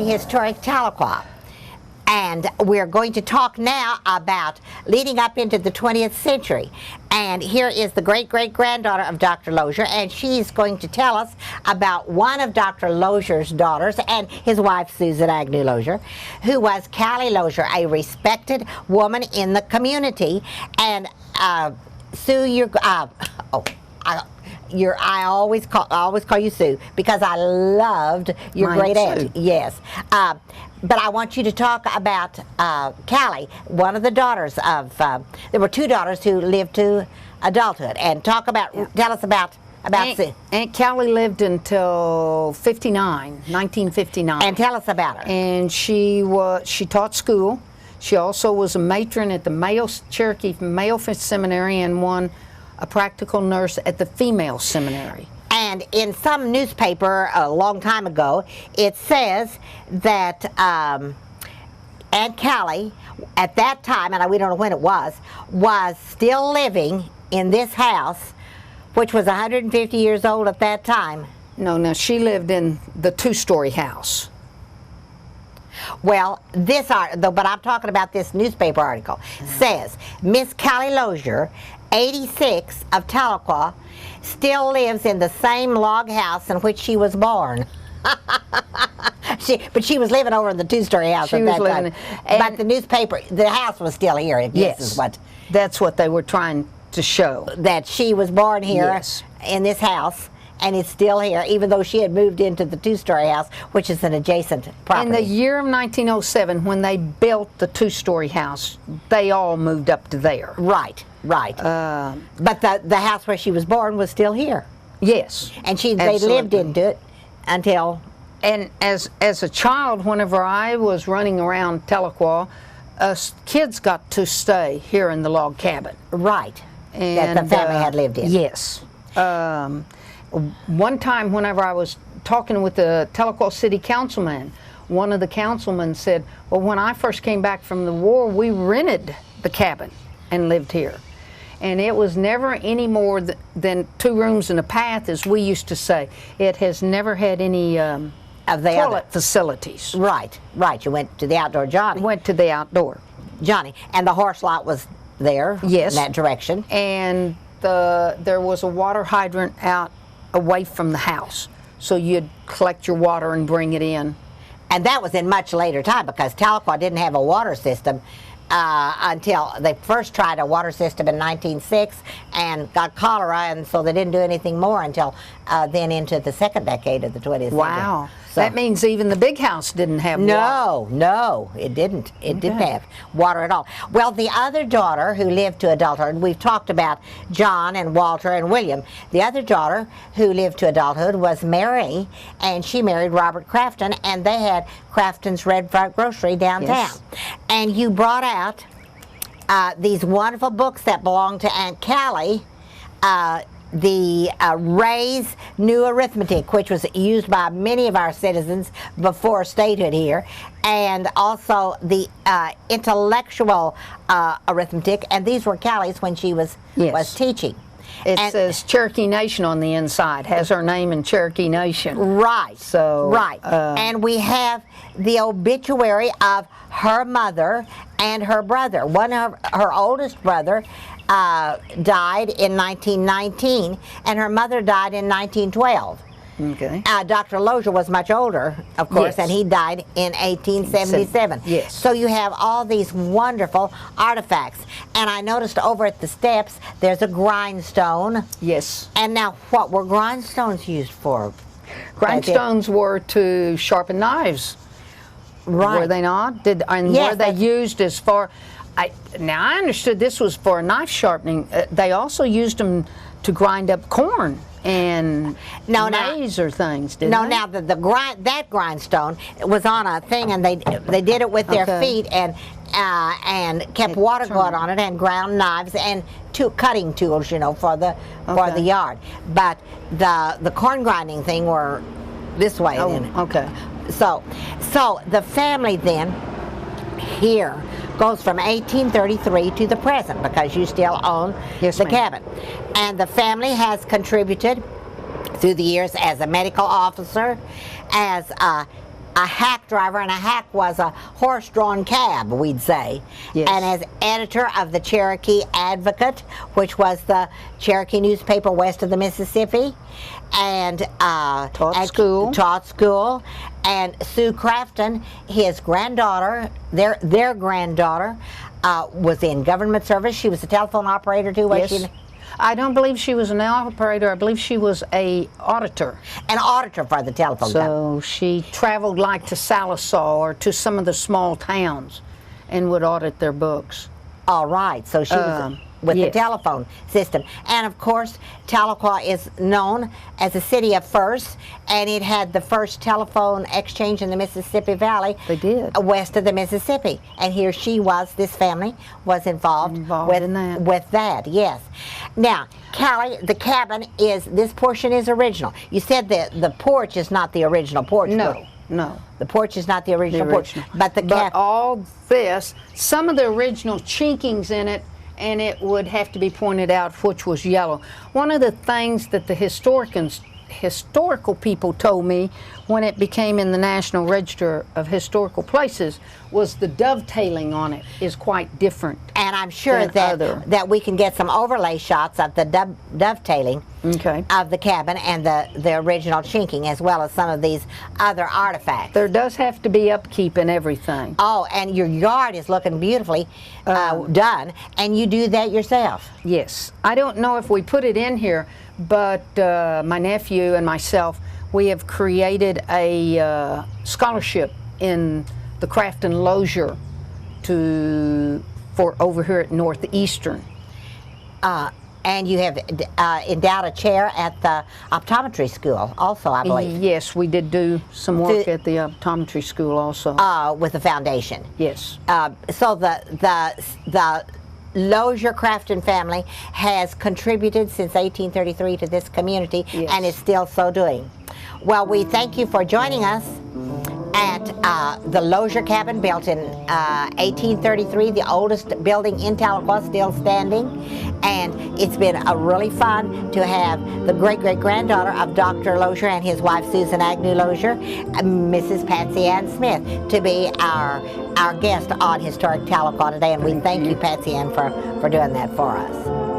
to historic Tahlequah. And we're going to talk now about leading up into the 20th century. And here is the great-great-granddaughter of Dr. Leoser, and she's going to tell us about one of Dr. Leoser's daughters and his wife, Susan Agnew Leoser, who was Callie Leoser, a respected woman in the community. And Sue, I always call you Sue because I loved your great aunt. Yes. But I want you to talk about Callie, one of the daughters of, there were two daughters who lived to adulthood, and tell us about Sue. Aunt Callie lived until 1959. And tell us about her. And she taught school. She also was a matron at the Cherokee Male Seminary and a practical nurse at the female seminary. And in some newspaper a long time ago, it says that Aunt Callie, at that time, and we don't know when it was still living in this house, which was 150 years old at that time. No, she lived in the two-story house. Well, but I'm talking about this newspaper article, says Miss Callie Leoser, 86, of Tahlequah, still lives in the same log house in which she was born. But she was living over in the two-story house at that time. But the house was still here. Yes, that's what they were trying to show. That she was born here in this house, and it's still here, even though she had moved into the two-story house, which is an adjacent property. In the year of 1907, when they built the two-story house, they all moved up to there. Right. But the house where she was born was still here. Yes. And they lived into it until... And as a child, whenever I was running around Tahlequah, us kids got to stay here in the log cabin. Right. And, that the family had lived in. Yes. One time, whenever I was talking with the Tahlequah City Councilman, one of the councilmen said, well, when I first came back from the war, we rented the cabin and lived here. And it was never any more than 2 rooms and a path, as we used to say. It has never had any toilet facilities. Right. You went to the outdoor Johnny. Went to the outdoor Johnny. And the horse lot was there. Yes. In that direction. And there was a water hydrant out away from the house. So you'd collect your water and bring it in. And that was in much later time, because Tahlequah didn't have a water system until they first tried a water system in 1906 and got cholera, and so they didn't do anything more until then into the second decade of the 20th century. Wow. So, that means even the big house didn't have water. No, it didn't. It didn't have water at all. Well, the other daughter who lived to adulthood, we've talked about John and Walter and William. The other daughter who lived to adulthood was Mary, and she married Robert Crafton, and they had Crafton's Red Front Grocery downtown. Yes. And you brought out these wonderful books that belong to Aunt Callie, the Ray's New Arithmetic, which was used by many of our citizens before statehood here, and also the Intellectual Arithmetic, and these were Callie's when she was teaching. It says Cherokee Nation on the inside, has her name in Cherokee Nation. Right. So and we have the obituary of her mother and her brother. Her oldest brother died in 1919, and her mother died in 1912. Okay. Dr. Leoser was much older, of course, and he died in 1877. Yes. So you have all these wonderful artifacts. And I noticed over at the steps, there's a grindstone. Yes. And now, what were grindstones used for? Grindstones were to sharpen knives. Right. Were they not? Were they used as far... Now, I understood this was for knife sharpening. They also used them to grind up corn and maize or things, didn't they? Now that grindstone was on a thing, and they did it with their feet and kept water going on it and ground knives and cutting tools, for the yard. But the corn grinding thing were this way. So the family then here goes from 1833 to the present, because you still own the cabin. And the family has contributed through the years as a medical officer, as a hack driver, and a hack was a horse-drawn cab, we'd say. Yes. And as editor of the Cherokee Advocate, which was the Cherokee newspaper west of the Mississippi, and Taught school. And Sue Crafton, his granddaughter, their granddaughter, was in government service. She was a telephone operator too, was Yes. she? I don't believe she was an operator. I believe she was a auditor. An auditor for the telephone company. So she traveled like to Sallisaw or to some of the small towns and would audit their books. All right, so she was with the yes. telephone system. And of course, Tahlequah is known as a city of firsts, and it had the first telephone exchange in the Mississippi Valley. They did. West of the Mississippi. And here she was, this family was involved with that, yes. Now, Callie, the cabin is, this portion is original. You said that the porch is not the original porch. No, no. The porch is not the original porch. But all this, some of the original chinkings in it, and it would have to be pointed out which was yellow. One of the things that the historical people told me when it became in the National Register of Historical Places was the dovetailing on it is quite different. And I'm sure that we can get some overlay shots of the dovetailing of the cabin and the original chinking, as well as some of these other artifacts. There does have to be upkeep and everything. Oh, and your yard is looking beautifully done, and you do that yourself. Yes. I don't know if we put it in here, but my nephew and myself, we have created a scholarship in the Craft and Leoser for over here at Northeastern. And you have endowed a chair at the optometry school also, I believe. Yes, we did do some work at the optometry school also. With the foundation. Yes. So the Leoser Crafton family has contributed since 1833 to this community, yes. and is still so doing. Well, we thank you for joining us at the Leoser cabin, built in 1833, the oldest building in Tahlequah, still standing. And it's been really fun to have the great-great-granddaughter of Dr. Leoser and his wife Susan Agnew Leoser, Mrs. Patsy Ann Smith, to be our guest on Historic Tahlequah today. And we thank you, Patsy Ann, for doing that for us.